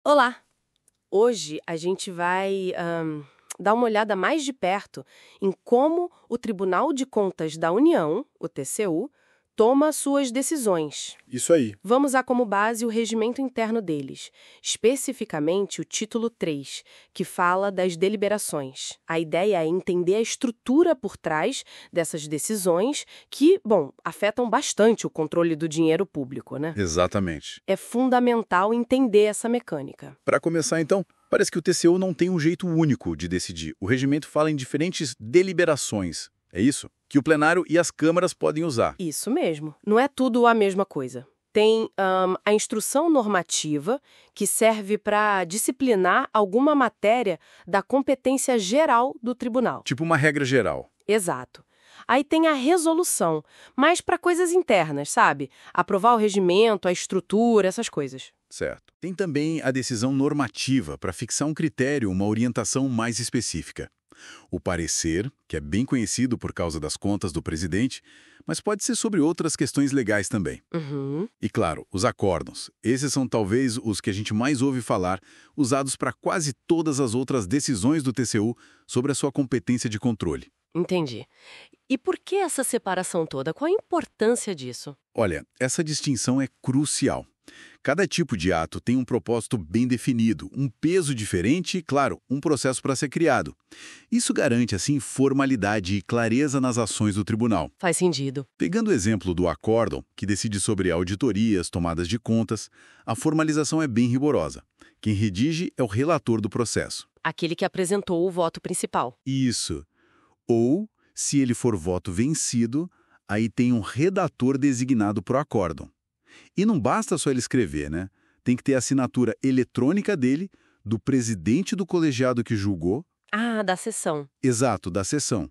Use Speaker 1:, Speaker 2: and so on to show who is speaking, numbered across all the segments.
Speaker 1: Olá! Hoje a gente vai dar uma olhada mais de perto em como o Tribunal de Contas da União, o TCU, toma suas decisões.
Speaker 2: Isso aí.
Speaker 1: Vamos usar como base o regimento interno deles, especificamente o título 3, que fala das deliberações. A ideia é entender a estrutura por trás dessas decisões que, bom, afetam bastante o controle do dinheiro público, né?
Speaker 2: Exatamente.
Speaker 1: É fundamental entender essa mecânica.
Speaker 2: Para começar, então, parece que o TCU não tem um jeito único de decidir. O regimento fala em diferentes deliberações. É isso? Que o plenário e as câmaras podem usar.
Speaker 1: Isso mesmo. Não é tudo a mesma coisa. Tem a instrução normativa, que serve para disciplinar alguma matéria da competência geral do tribunal.
Speaker 2: Tipo uma regra geral.
Speaker 1: Exato. Aí tem a resolução, mas para coisas internas, sabe? Aprovar o regimento, a estrutura, essas coisas.
Speaker 2: Certo. Tem também a decisão normativa para fixar um critério, uma orientação mais específica. O parecer, que é bem conhecido por causa das contas do presidente, mas pode ser sobre outras questões legais também.
Speaker 1: Uhum.
Speaker 2: E claro, os acórdãos. Esses são talvez os que a gente mais ouve falar, usados para quase todas as outras decisões do TCU sobre a sua competência de controle.
Speaker 1: Entendi. E por que essa separação toda? Qual a importância disso?
Speaker 2: Olha, essa distinção é crucial. Cada tipo de ato tem um propósito bem definido, um peso diferente e, claro, um processo para ser criado. Isso garante, assim, formalidade e clareza nas ações do tribunal.
Speaker 1: Faz sentido.
Speaker 2: Pegando o exemplo do acórdão, que decide sobre auditorias, tomadas de contas, a formalização é bem rigorosa. Quem redige é o relator do processo.
Speaker 1: Aquele que apresentou o voto principal.
Speaker 2: Isso. Ou, se ele for voto vencido, aí tem um redator designado para o acórdão. E não basta só ele escrever, né? Tem que ter a assinatura eletrônica dele, do presidente do colegiado que julgou,
Speaker 1: Ah, da sessão.
Speaker 2: exato, da sessão,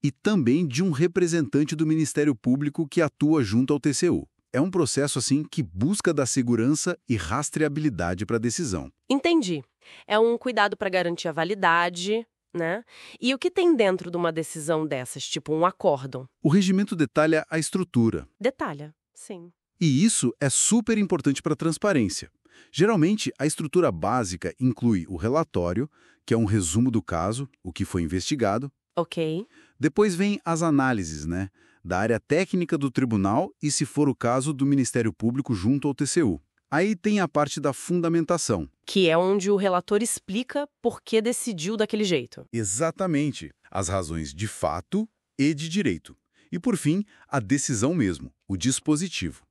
Speaker 2: e também de um representante do Ministério Público que atua junto ao TCU. É um processo, assim, que busca dar segurança e rastreabilidade para a decisão.
Speaker 1: Entendi. É um cuidado para garantir a validade, né? E o que tem dentro de uma decisão dessas, tipo um acórdão?
Speaker 2: O regimento detalha a estrutura.
Speaker 1: Detalha, sim.
Speaker 2: E isso é super importante para a transparência. Geralmente, a estrutura básica inclui o relatório, que é um resumo do caso, o que foi investigado.
Speaker 1: Ok.
Speaker 2: Depois vem as análises, né? Da área técnica do tribunal e, se for o caso, do Ministério Público junto ao TCU. Aí tem a parte da fundamentação.
Speaker 1: Que é onde o relator explica por que decidiu daquele jeito.
Speaker 2: Exatamente. As razões de fato e de direito. E, por fim, a decisão mesmo, o dispositivo.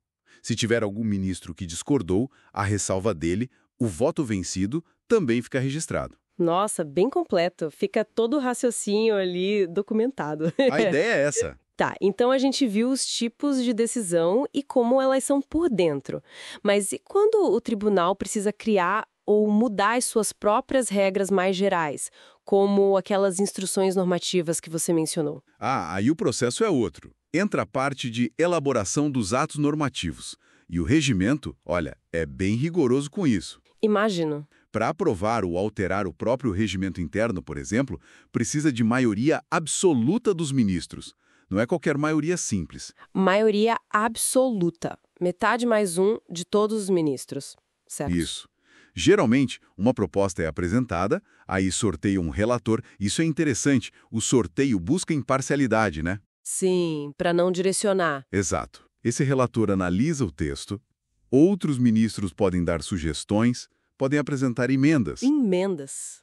Speaker 2: Se tiver algum ministro que discordou, a ressalva dele, o voto vencido, também fica registrado.
Speaker 1: Nossa, bem completo. Fica todo o raciocínio ali documentado.
Speaker 2: A ideia é essa.
Speaker 1: Tá, então a gente viu os tipos de decisão e como elas são por dentro. Mas e quando o tribunal precisa criar ou mudar as suas próprias regras mais gerais, como aquelas instruções normativas que você mencionou?
Speaker 2: Ah, aí o processo é outro. Entra a parte de elaboração dos atos normativos. E o regimento, olha, é bem rigoroso com isso.
Speaker 1: Imagino.
Speaker 2: Para aprovar ou alterar o próprio regimento interno, por exemplo, precisa de maioria absoluta dos ministros. Não é qualquer maioria simples.
Speaker 1: Maioria absoluta. Metade mais um de todos os ministros. Certo?
Speaker 2: Isso. Geralmente, uma proposta é apresentada, aí sorteia um relator. Isso é interessante. O sorteio busca imparcialidade, né?
Speaker 1: Sim, para não direcionar.
Speaker 2: Exato. Esse relator analisa o texto, outros ministros podem dar sugestões, podem apresentar emendas.
Speaker 1: Emendas.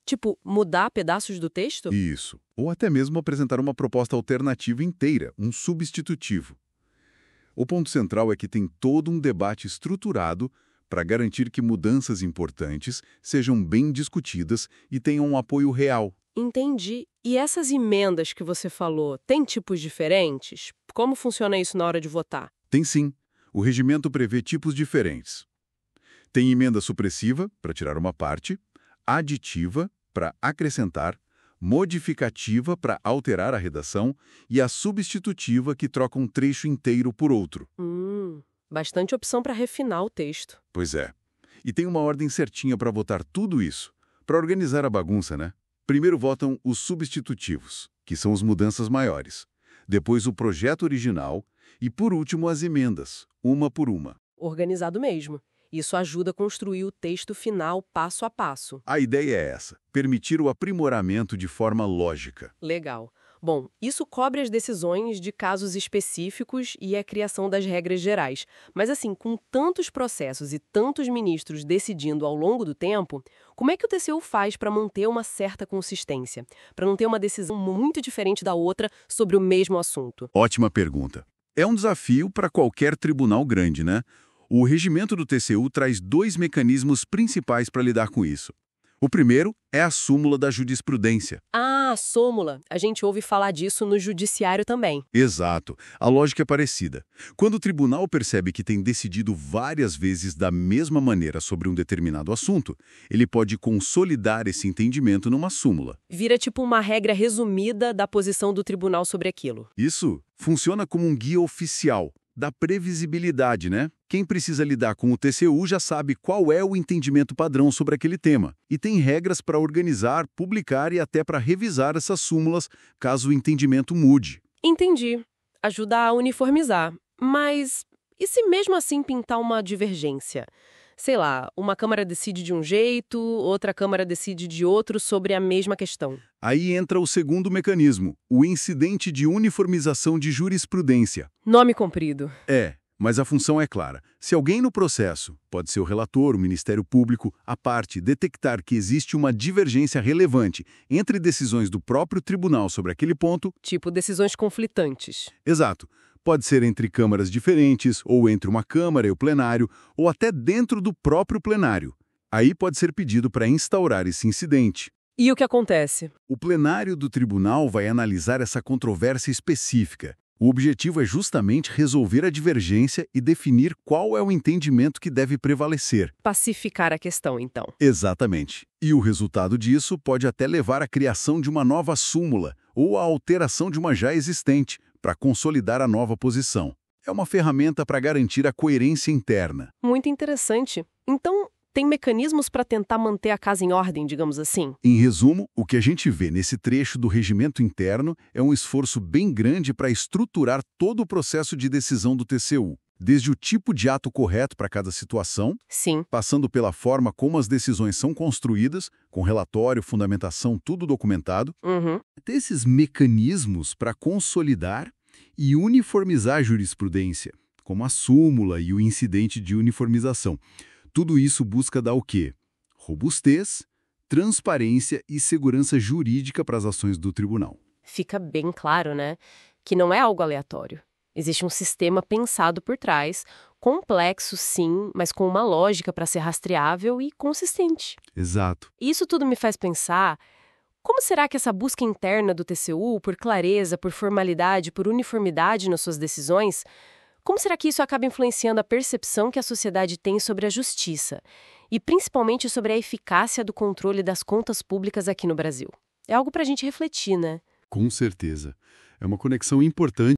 Speaker 1: Tipo, mudar pedaços do texto?
Speaker 2: Isso. Ou até mesmo apresentar uma proposta alternativa inteira, um substitutivo. O ponto central é que tem todo um debate estruturado para garantir que mudanças importantes sejam bem discutidas e tenham um apoio real.
Speaker 1: Entendi. E essas emendas que você falou, tem tipos diferentes? Como funciona isso na hora de votar?
Speaker 2: Tem sim. O regimento prevê tipos diferentes. Tem emenda supressiva, para tirar uma parte, aditiva, para acrescentar, modificativa, para alterar a redação, e a substitutiva, que troca um trecho inteiro por outro.
Speaker 1: Bastante opção para refinar o texto.
Speaker 2: Pois é. E tem uma ordem certinha para votar tudo isso, para organizar a bagunça, né? Primeiro votam os substitutivos, que são as mudanças maiores. Depois o projeto original e, por último, as emendas, uma por uma.
Speaker 1: Organizado mesmo. Isso ajuda a construir o texto final passo a passo.
Speaker 2: A ideia é essa: permitir o aprimoramento de forma lógica.
Speaker 1: Legal. Bom, isso cobre as decisões de casos específicos e a criação das regras gerais. Mas assim, com tantos processos e tantos ministros decidindo ao longo do tempo, como é que o TCU faz para manter uma certa consistência? Para não ter uma decisão muito diferente da outra sobre o mesmo assunto?
Speaker 2: Ótima pergunta. É um desafio para qualquer tribunal grande, né? O regimento do TCU traz dois mecanismos principais para lidar com isso. O primeiro é a súmula da jurisprudência.
Speaker 1: Ah, súmula. A gente ouve falar disso no judiciário também.
Speaker 2: Exato. A lógica é parecida. Quando o tribunal percebe que tem decidido várias vezes da mesma maneira sobre um determinado assunto, ele pode consolidar esse entendimento numa súmula.
Speaker 1: Vira tipo uma regra resumida da posição do tribunal sobre aquilo.
Speaker 2: Isso funciona como um guia oficial da previsibilidade, né? Quem precisa lidar com o TCU já sabe qual é o entendimento padrão sobre aquele tema e tem regras para organizar, publicar e até para revisar essas súmulas caso o entendimento mude.
Speaker 1: Entendi. Ajuda a uniformizar. Mas e se mesmo assim pintar uma divergência? Sei lá, uma Câmara decide de um jeito, outra Câmara decide de outro sobre a mesma questão.
Speaker 2: Aí entra o segundo mecanismo, o incidente de uniformização de jurisprudência.
Speaker 1: Nome comprido.
Speaker 2: Mas a função é clara. Se alguém no processo, pode ser o relator, o Ministério Público, a parte, detectar que existe uma divergência relevante entre decisões do próprio tribunal sobre aquele ponto...
Speaker 1: Tipo decisões conflitantes.
Speaker 2: Exato. Pode ser entre câmaras diferentes, ou entre uma câmara e o plenário, ou até dentro do próprio plenário. Aí pode ser pedido para instaurar esse incidente.
Speaker 1: E o que acontece?
Speaker 2: O plenário do tribunal vai analisar essa controvérsia específica. O objetivo é justamente resolver a divergência e definir qual é o entendimento que deve prevalecer.
Speaker 1: Pacificar a questão, então.
Speaker 2: Exatamente. E o resultado disso pode até levar à criação de uma nova súmula ou à alteração de uma já existente, para consolidar a nova posição. É uma ferramenta para garantir a coerência interna.
Speaker 1: Muito interessante. Então, tem mecanismos para tentar manter a casa em ordem, digamos assim?
Speaker 2: Em resumo, o que a gente vê nesse trecho do regimento interno é um esforço bem grande para estruturar todo o processo de decisão do TCU. Desde o tipo de ato correto para cada situação,
Speaker 1: Sim.
Speaker 2: passando pela forma como as decisões são construídas, com relatório, fundamentação, tudo documentado, até esses mecanismos para consolidar e uniformizar a jurisprudência, como a súmula e o incidente de uniformização. Tudo isso busca dar o quê? Robustez, transparência e segurança jurídica para as ações do tribunal.
Speaker 1: Fica bem claro, né? Que não é algo aleatório. Existe um sistema pensado por trás, complexo sim, mas com uma lógica para ser rastreável e consistente.
Speaker 2: Exato.
Speaker 1: Isso tudo me faz pensar, como será que essa busca interna do TCU por clareza, por formalidade, por uniformidade nas suas decisões, como será que isso acaba influenciando a percepção que a sociedade tem sobre a justiça e principalmente sobre a eficácia do controle das contas públicas aqui no Brasil? É algo para a gente refletir, né?
Speaker 2: Com certeza. É uma conexão importante